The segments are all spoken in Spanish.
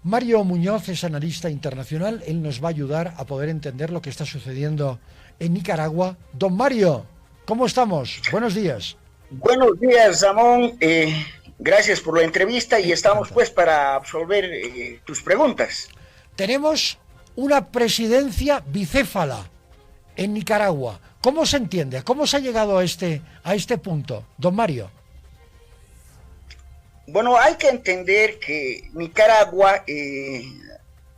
Mario Muñoz es analista internacional, él nos va a ayudar a poder entender lo que está sucediendo en Nicaragua. Don Mario, ¿cómo estamos? Buenos días. Buenos días, Ramón. Gracias por la entrevista y estamos pues para absolver tus preguntas. Tenemos una presidencia bicéfala en Nicaragua. ¿Cómo se entiende? ¿Cómo se ha llegado a este punto, don Mario? Bueno, hay que entender que Nicaragua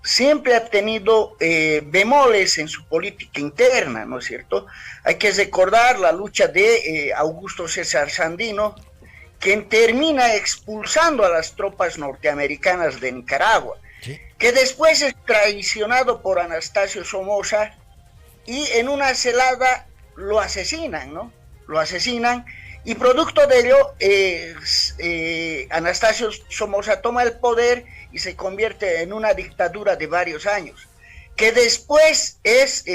siempre ha tenido bemoles en su política interna, ¿no es cierto? Hay que recordar la lucha de Augusto César Sandino, quien termina expulsando a las tropas norteamericanas de Nicaragua, sí, que después es traicionado por Anastasio Somoza y en una celada lo asesinan, ¿no? Lo asesinan. Y producto de ello, Anastasio Somoza toma el poder y se convierte en una dictadura de varios años, que después es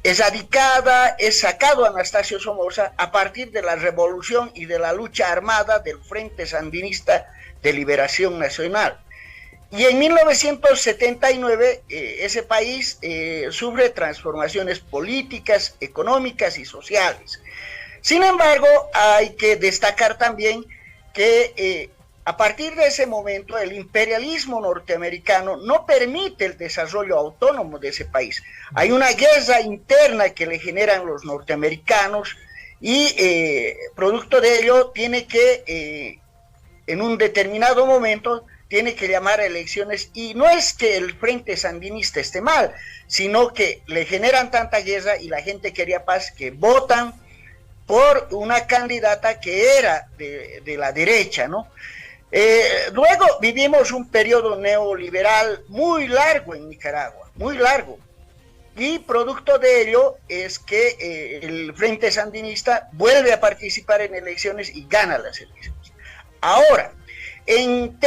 erradicada, es sacado Anastasio Somoza a partir de la revolución y de la lucha armada del Frente Sandinista de Liberación Nacional. Y en 1979 ese país sufre transformaciones políticas, económicas y sociales. Sin embargo, hay que destacar también que a partir de ese momento el imperialismo norteamericano no permite el desarrollo autónomo de ese país. Hay una guerra interna que le generan los norteamericanos y producto de ello tiene que, en un determinado momento, tiene que llamar a elecciones, y no es que el Frente Sandinista esté mal, sino que le generan tanta guerra y la gente quería paz que votan por una candidata que era de la derecha, ¿no? Luego vivimos un periodo neoliberal muy largo en Nicaragua, muy largo, y producto de ello es que el Frente Sandinista vuelve a participar en elecciones y gana las elecciones. Ahora, en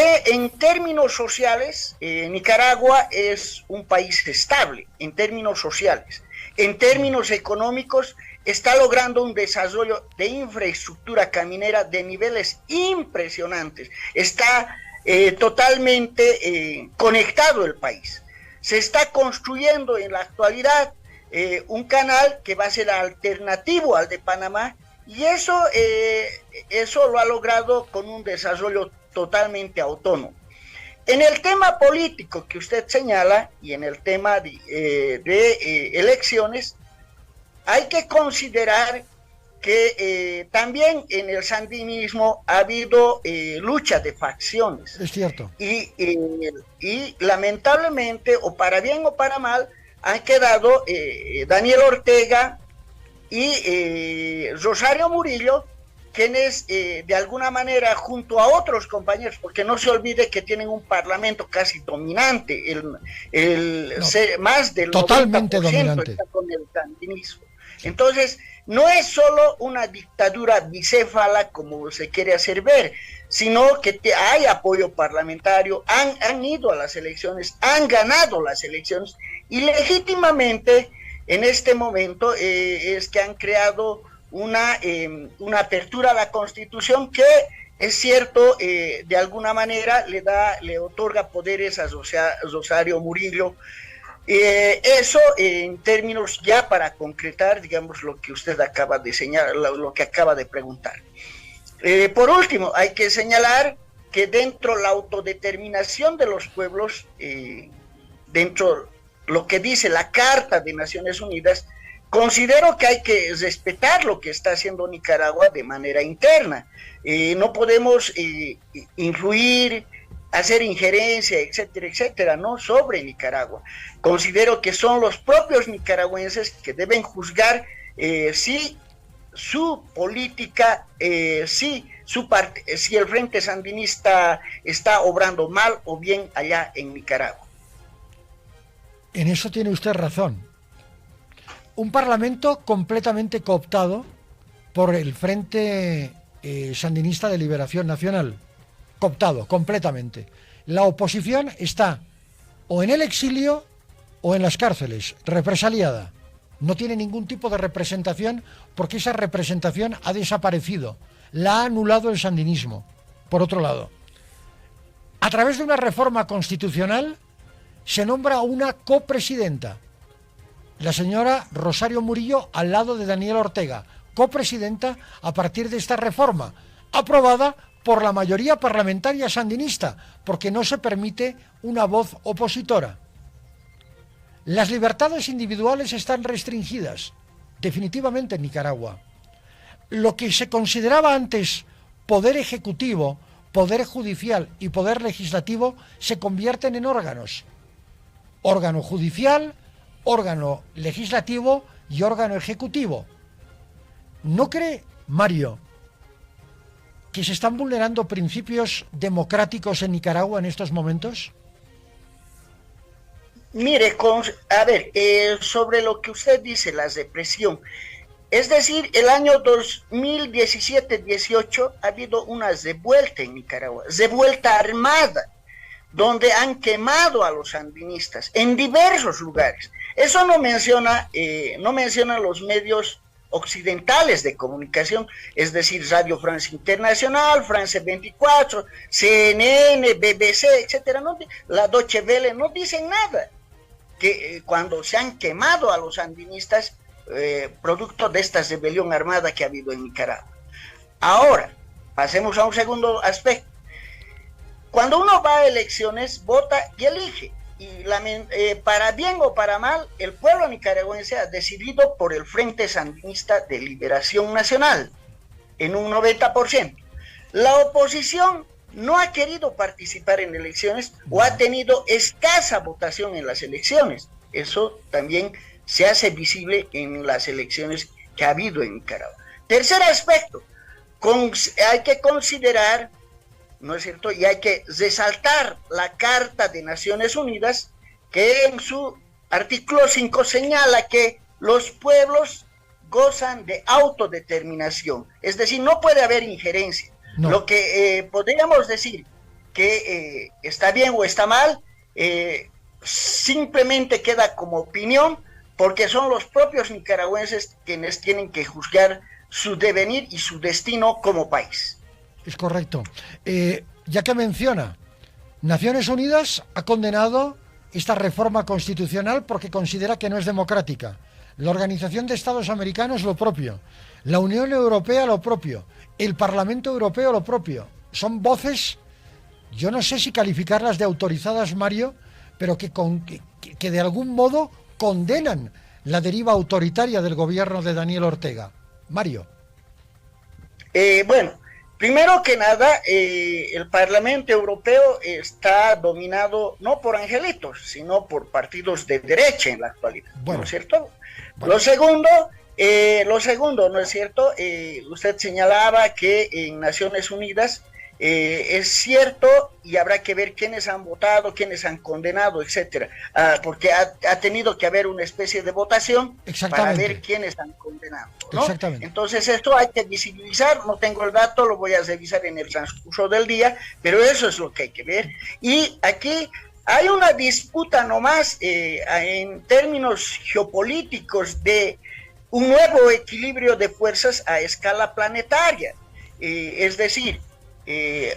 términos sociales, Nicaragua es un país estable, en términos sociales. En términos económicos, está logrando un desarrollo de infraestructura caminera de niveles impresionantes. Está totalmente conectado el país. Se está construyendo en la actualidad un canal que va a ser alternativo al de Panamá, y eso lo ha logrado con un desarrollo totalmente autónomo. En el tema político que usted señala y en el tema de elecciones, hay que considerar que también en el sandinismo ha habido lucha de facciones. Es cierto. Y lamentablemente, o para bien o para mal, han quedado Daniel Ortega y Rosario Murillo, quienes de alguna manera, junto a otros compañeros, porque no se olvide que tienen un parlamento casi dominante, más del totalmente 90% dominante está con el sandinismo. Entonces, no es solo una dictadura bicéfala como se quiere hacer ver, sino que hay apoyo parlamentario, han ido a las elecciones, han ganado las elecciones, y legítimamente en este momento es que han creado una apertura a la Constitución que, es cierto, de alguna manera le otorga poderes a Rosario Murillo. Eso en términos ya para concretar, digamos, lo que usted acaba de señalar, lo que acaba de preguntar. Por último, hay que señalar que dentro de la autodeterminación de los pueblos, dentro lo que dice la Carta de Naciones Unidas, considero que hay que respetar lo que está haciendo Nicaragua de manera interna. No podemos influir, hacer injerencia, etcétera, etcétera, ¿no?, sobre Nicaragua. Considero que son los propios nicaragüenses que deben juzgar si su política, si el Frente Sandinista está obrando mal o bien allá en Nicaragua. En eso tiene usted razón. Un parlamento completamente cooptado por el Frente Sandinista de Liberación Nacional. Cooptado, completamente. La oposición está o en el exilio o en las cárceles, represaliada. No tiene ningún tipo de representación porque esa representación ha desaparecido. La ha anulado el sandinismo, por otro lado. A través de una reforma constitucional se nombra una copresidenta, la señora Rosario Murillo, al lado de Daniel Ortega, copresidenta a partir de esta reforma, aprobada por la mayoría parlamentaria sandinista, porque no se permite una voz opositora. Las libertades individuales están restringidas, definitivamente en Nicaragua. Lo que se consideraba antes poder ejecutivo, poder judicial y poder legislativo se convierten en órganos. Órgano judicial, órgano legislativo y órgano ejecutivo. ¿No cree, Mario, que se están vulnerando principios democráticos en Nicaragua en estos momentos? Mire, sobre lo que usted dice, la represión, es decir, el año 2017-18 ha habido una revuelta en Nicaragua, revuelta armada, donde han quemado a los sandinistas en diversos lugares. Eso no menciona los medios occidentales de comunicación, es decir, Radio Francia Internacional, France 24, CNN, BBC, etcétera, la Deutsche Welle no dicen nada, que cuando se han quemado a los sandinistas producto de esta rebelión armada que ha habido en Nicaragua. Ahora, pasemos a un segundo aspecto. Cuando uno va a elecciones, vota y elige. Y para bien o para mal, el pueblo nicaragüense ha decidido por el Frente Sandinista de Liberación Nacional, en un 90%. La oposición no ha querido participar en elecciones o ha tenido escasa votación en las elecciones. Eso también se hace visible en las elecciones que ha habido en Nicaragua. Tercer aspecto, hay que considerar, ¿no es cierto?, y hay que resaltar la Carta de Naciones Unidas, que en su artículo 5 señala que los pueblos gozan de autodeterminación, es decir, no puede haber injerencia. No. Lo que podríamos decir que está bien o está mal, simplemente queda como opinión, porque son los propios nicaragüenses quienes tienen que juzgar su devenir y su destino como país. Es correcto. Ya que menciona, Naciones Unidas ha condenado esta reforma constitucional porque considera que no es democrática. La Organización de Estados Americanos lo propio. La Unión Europea lo propio. El Parlamento Europeo lo propio. Son voces, yo no sé si calificarlas de autorizadas, Mario, pero que de algún modo condenan la deriva autoritaria del gobierno de Daniel Ortega. Mario. Bueno, primero que nada, el Parlamento Europeo está dominado no por angelitos, sino por partidos de derecha en la actualidad, bueno, ¿no es cierto? Bueno. Lo segundo, ¿no es cierto? Usted señalaba que en Naciones Unidas es cierto, y habrá que ver quiénes han votado, quiénes han condenado, etcétera, porque ha tenido que haber una especie de votación para ver quiénes han condenado, ¿no? Exactamente. Entonces esto hay que visibilizar, no tengo el dato, lo voy a revisar en el transcurso del día, pero eso es lo que hay que ver. Y aquí hay una disputa nomás en términos geopolíticos de un nuevo equilibrio de fuerzas a escala planetaria, es decir,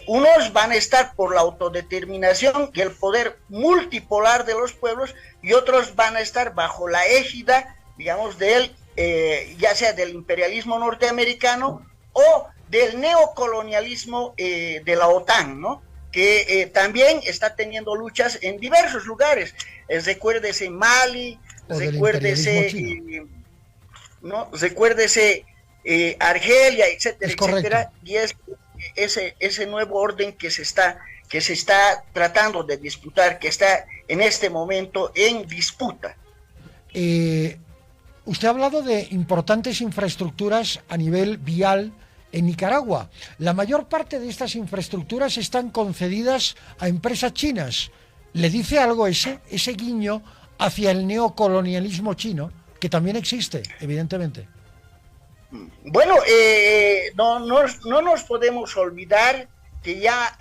unos van a estar por la autodeterminación y el poder multipolar de los pueblos, y otros van a estar bajo la égida, digamos, ya sea del imperialismo norteamericano o del neocolonialismo de la OTAN, ¿no? Que también está teniendo luchas en diversos lugares. Recuérdese Mali, recuérdese Argelia, etcétera, etcétera, y es ese nuevo orden que se está tratando de disputar, que está en este momento en disputa. Usted ha hablado de importantes infraestructuras a nivel vial en Nicaragua. La mayor parte de estas infraestructuras están concedidas a empresas chinas. ¿Le dice algo ese guiño hacia el neocolonialismo chino, que también existe, evidentemente? Bueno, no nos podemos olvidar que ya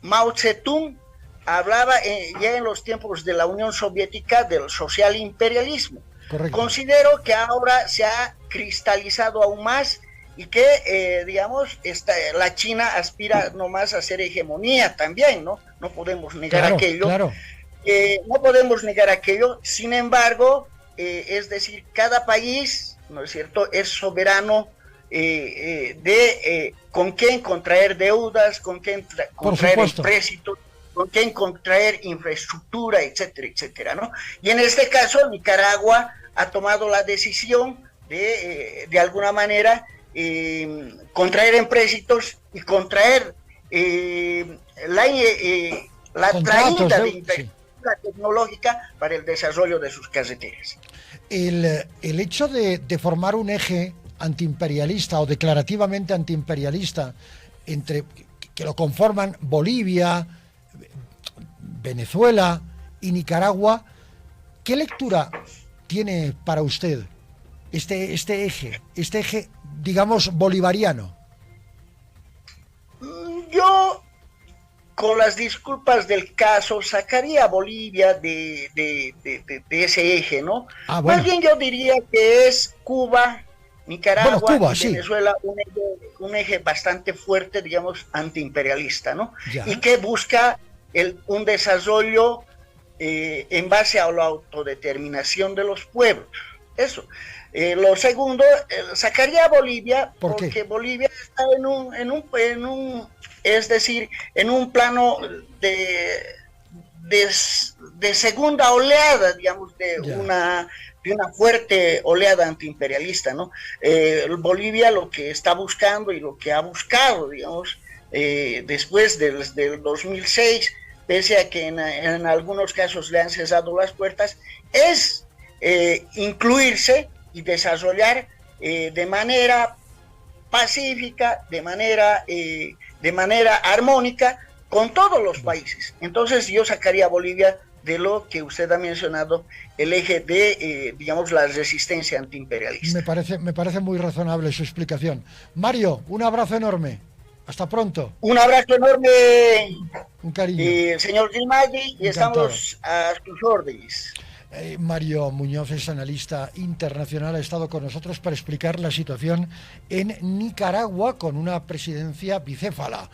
Mao Zedong hablaba ya en los tiempos de la Unión Soviética del social imperialismo. Correcto. Considero que ahora se ha cristalizado aún más y que, digamos, la China aspira nomás a hacer hegemonía también, ¿no? No podemos negar aquello. Claro. No podemos negar aquello, sin embargo, es decir, cada país, ¿no es cierto?, es soberano con quién contraer deudas, con quién contraer empréstitos, con quién contraer infraestructura, etcétera, etcétera, ¿no? Y en este caso, Nicaragua ha tomado la decisión de alguna manera, contraer empréstitos y contraer la traída de infraestructura tecnológica para el desarrollo de sus carreteras. El hecho de formar un eje antiimperialista o declarativamente antiimperialista que lo conforman Bolivia, Venezuela y Nicaragua, ¿qué lectura tiene para usted este eje, digamos, bolivariano? Yo, con las disculpas del caso, sacaría a Bolivia de ese eje, ¿no? Bueno. Más bien yo diría que es Cuba, Nicaragua, Cuba, y Venezuela, sí, un eje bastante fuerte, digamos, antiimperialista, ¿no? Ya. Y que busca un desarrollo en base a la autodeterminación de los pueblos. Eso. Lo segundo, sacaría a Bolivia porque Bolivia está en un plano de segunda oleada, digamos, de una fuerte oleada antiimperialista, ¿no? Bolivia lo que está buscando y lo que ha buscado, digamos, después del 2006, pese a que en algunos casos le han cesado las puertas, es incluirse y desarrollar de manera pacífica, de manera armónica con todos los países. Entonces yo sacaría a Bolivia de lo que usted ha mencionado, el eje de, digamos, la resistencia antiimperialista. Me parece muy razonable su explicación. Mario, un abrazo enorme. Hasta pronto. Un abrazo enorme, un cariño. Señor Grimaldi, y estamos a sus órdenes. Mario Muñoz es analista internacional, ha estado con nosotros para explicar la situación en Nicaragua con una presidencia bicéfala.